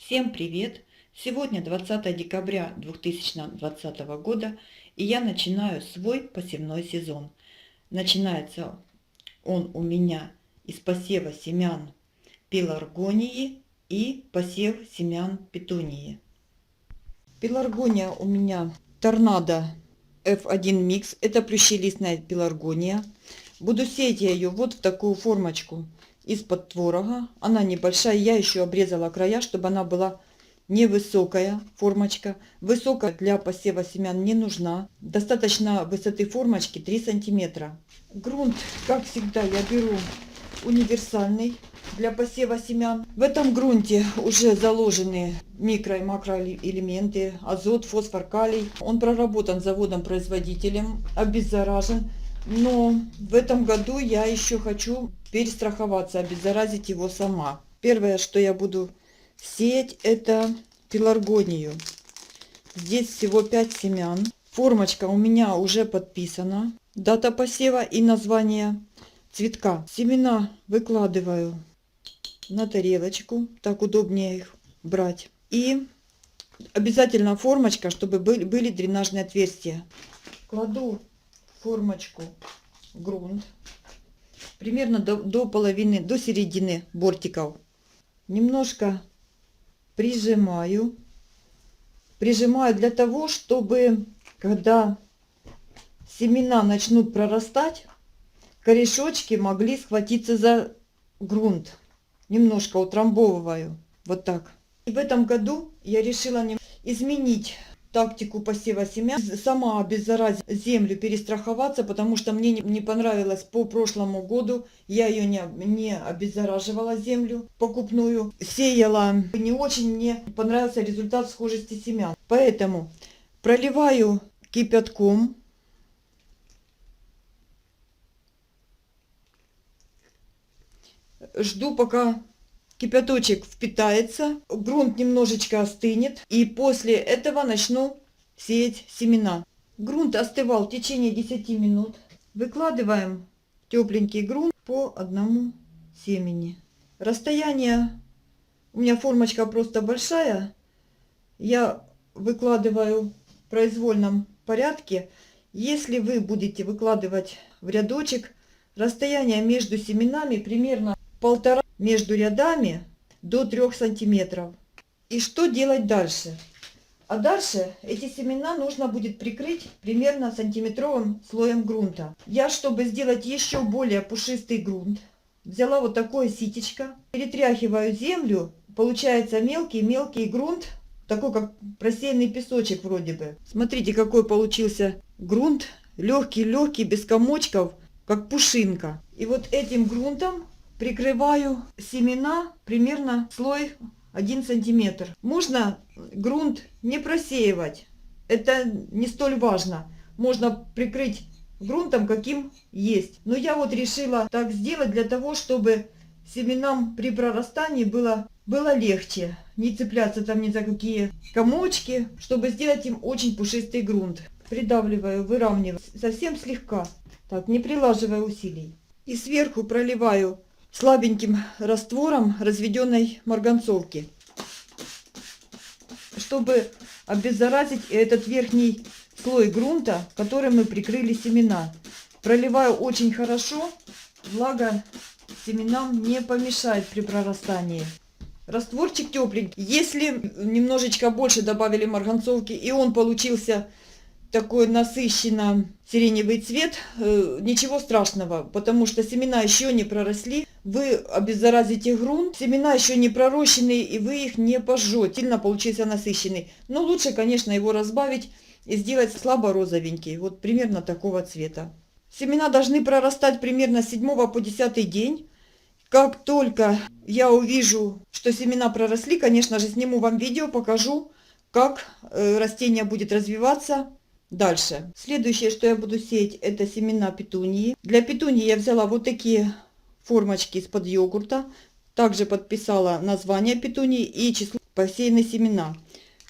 Всем привет! Сегодня 20 декабря 2020 года, и я начинаю свой посевной сезон. Начинается он у меня из посева семян пеларгонии и посев семян петунии. Пеларгония у меня торнадо F1 микс, это плющелистная пеларгония. Буду сеять я ее вот в такую формочку из-под творога. Она небольшая, я еще обрезала края, чтобы она была невысокая формочка. Высокая для посева семян не нужна. Достаточно высоты формочки 3 сантиметра. Грунт, как всегда, я беру универсальный для посева семян. В этом грунте уже заложены микро- и макроэлементы, азот, фосфор, калий. Он проработан заводом-производителем, обеззаражен. Но в этом году я еще хочу перестраховаться, обеззаразить его сама. Первое, что я буду сеять, это пеларгонию. Здесь всего 5 семян. Формочка у меня уже подписана. Дата посева и название цветка. Семена выкладываю на тарелочку. Так удобнее их брать. И обязательно формочка, чтобы были дренажные отверстия. Кладу в формочку грунт. Примерно до половины, до середины бортиков. Немножко прижимаю. Прижимаю для того, чтобы когда семена начнут прорастать, корешочки могли схватиться за грунт. Немножко утрамбовываю. Вот так. И в этом году я решила изменить тактику посева семян. Сама обеззаразить землю, перестраховаться, потому что мне не понравилось по прошлому году. Я ее не обеззараживала землю покупную. Сеяла. Не очень мне понравился результат схожести семян. Поэтому проливаю кипятком. Жду, пока кипяточек впитается, грунт немножечко остынет, и после этого начну сеять семена. Грунт остывал в течение 10 минут. Выкладываем тепленький грунт по одному семени. Расстояние, у меня формочка просто большая, я выкладываю в произвольном порядке. Если вы будете выкладывать в рядочек, расстояние между семенами примерно 1,5 между рядами до 3 сантиметров. И что делать дальше? А дальше эти семена нужно будет прикрыть примерно сантиметровым слоем грунта. Я, чтобы сделать еще более пушистый грунт, взяла вот такое ситечко, перетряхиваю землю, получается мелкий грунт, такой как просеянный песочек вроде бы. Смотрите, какой получился грунт, легкий, без комочков, как пушинка. И вот этим грунтом прикрываю семена примерно слой 1 сантиметр. Можно грунт не просеивать, это не столь важно. Можно прикрыть грунтом, каким есть. Но я вот решила так сделать для того, чтобы семенам при прорастании было легче. Не цепляться там ни за какие комочки, чтобы сделать им очень пушистый грунт. Придавливаю, выравниваю совсем слегка, так, не прилаживая усилий. И сверху проливаю слабеньким раствором разведенной марганцовки, чтобы обеззаразить этот верхний слой грунта, которым мы прикрыли семена. Проливаю очень хорошо, влага семенам не помешает при прорастании. Растворчик тепленький. Если немножечко больше добавили марганцовки и он получился такой насыщенно сиреневый цвет, ничего страшного, потому что семена еще не проросли, вы обеззаразите грунт, семена еще не пророщенные, и вы их не пожжете. Сильно получился насыщенный. Но лучше, конечно, его разбавить и сделать слабо розовенький, вот примерно такого цвета. Семена должны прорастать примерно с 7 по 10 день. Как только я увижу, что семена проросли, конечно же, сниму вам видео, покажу, как растение будет развиваться дальше. Следующее, что я буду сеять, это семена петунии. Для петунии я взяла вот такие формочки из-под йогурта. Также подписала название петунии и число посеянных семена.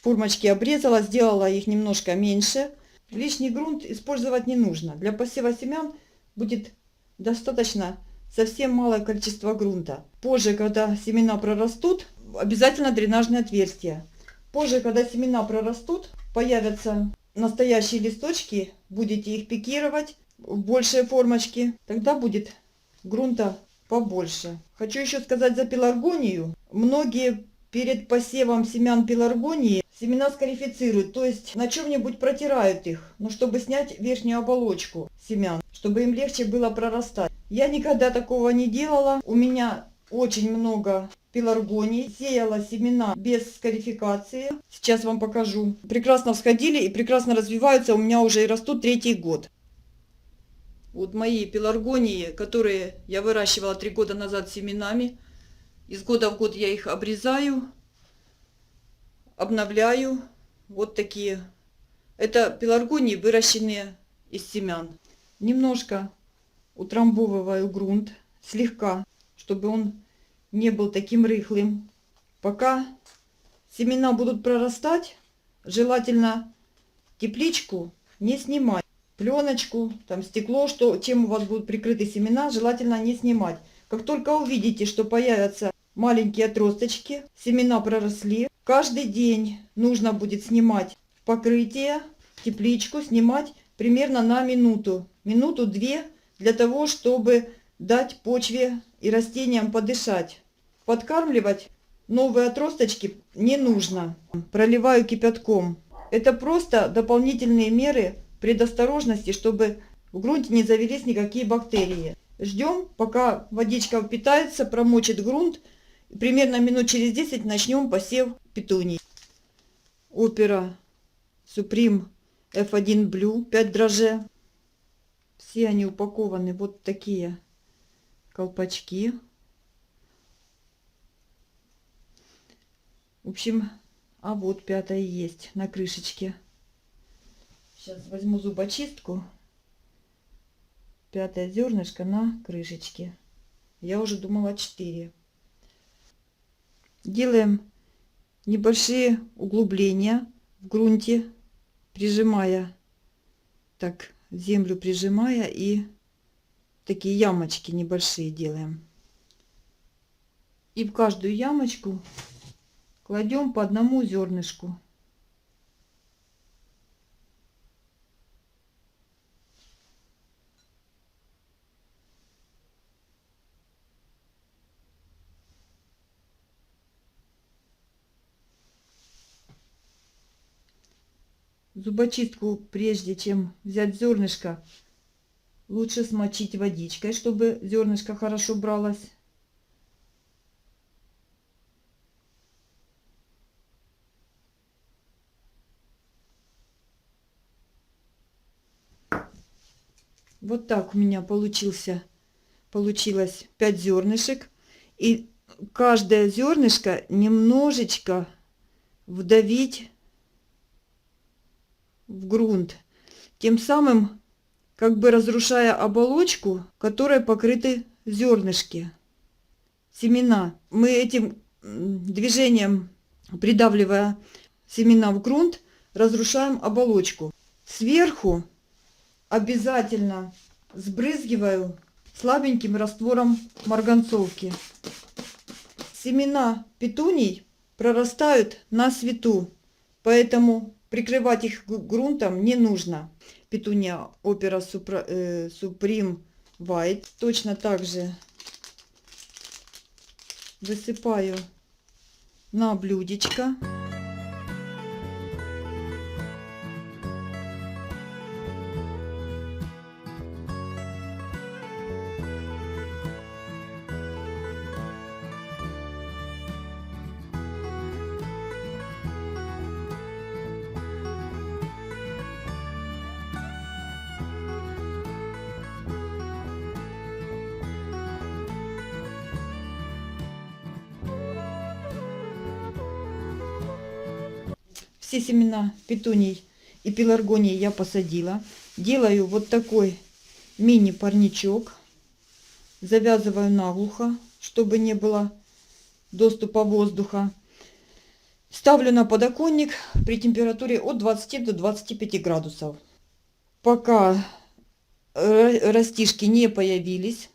Формочки обрезала, сделала их немножко меньше. Лишний грунт использовать не нужно. Для посева семян будет достаточно совсем малое количество грунта. Позже, когда семена прорастут, обязательно дренажные отверстия. Позже, когда семена прорастут, появятся настоящие листочки, будете их пикировать в большие формочки, тогда будет грунта побольше. Хочу еще сказать за пеларгонию. Многие перед посевом семян пеларгонии семена скарифицируют, то есть на чем-нибудь протирают их, ну, чтобы снять верхнюю оболочку семян, чтобы им легче было прорастать. Я никогда такого не делала. У меня очень много пеларгоний. Сеяла семена без скарификации. Сейчас вам покажу. Прекрасно всходили и прекрасно развиваются. У меня уже и растут 3-й год. Вот мои пеларгонии, которые я выращивала 3 года назад семенами. Из года в год я их обрезаю, обновляю. Вот такие. Это пеларгонии, выращенные из семян. Немножко утрамбовываю грунт, слегка, чтобы он не был таким рыхлым. Пока семена будут прорастать, желательно тепличку не снимать. Пленочку, там стекло, чем у вас будут прикрыты семена, желательно не снимать. Как только увидите, что появятся маленькие отросточки, семена проросли, каждый день нужно будет снимать покрытие, тепличку, снимать примерно на минуту, минуту-две, для того, чтобы дать почве и растениям подышать. Подкармливать новые отросточки не нужно. Проливаю кипятком. Это просто дополнительные меры предосторожности, чтобы в грунте не завелись никакие бактерии. Ждем, пока водичка впитается, промочит грунт. Примерно минут через 10 начнем посев петуний. Опера Supreme F1 Blue 5 дрожжей. Все они упакованы вот такие колпачки. В общем, а вот 5-я есть на крышечке. Сейчас возьму зубочистку. 5-е зернышко на крышечке. Я уже думала 4. Делаем небольшие углубления в грунте, прижимая, так, землю прижимая, и такие ямочки небольшие делаем. И в каждую ямочку кладем по одному зернышку. Зубочистку, прежде чем взять зернышко, лучше смочить водичкой, чтобы зернышко хорошо бралось. Вот так у меня получилось 5 зернышек. И каждое зернышко немножечко вдавить в грунт, тем самым как бы разрушая оболочку, которой покрыты зернышки, семена. Мы этим движением, придавливая семена в грунт, разрушаем оболочку. Сверху обязательно сбрызгиваю слабеньким раствором марганцовки. Семена петуний прорастают на свету, поэтому прикрывать их грунтом не нужно. Петуния Opera Supreme White. Точно так же высыпаю на блюдечко. Все семена петуний и пеларгонии я посадила. Делаю вот такой мини-парничок. Завязываю наглухо, чтобы не было доступа воздуха. Ставлю на подоконник при температуре от 20 до 25 градусов. Пока растишки не появились,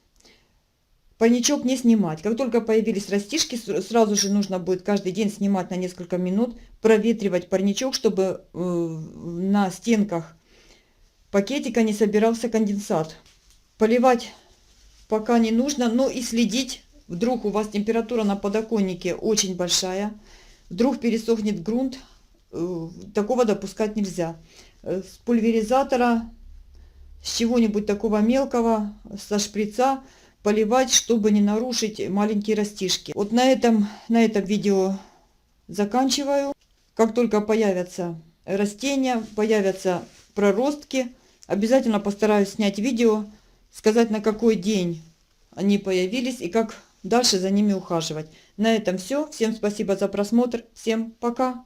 парничок не снимать. Как только появились растишки, сразу же нужно будет каждый день снимать на несколько минут, проветривать парничок, чтобы на стенках пакетика не собирался конденсат. Поливать пока не нужно, но и следить. Вдруг у вас температура на подоконнике очень большая, вдруг пересохнет грунт, такого допускать нельзя. С пульверизатора, с чего-нибудь такого мелкого, со шприца поливать, чтобы не нарушить маленькие растишки. Вот на этом видео заканчиваю. Как только появятся растения, появятся проростки, обязательно постараюсь снять видео, сказать, на какой день они появились и как дальше за ними ухаживать. На этом все. Всем спасибо за просмотр. Всем пока.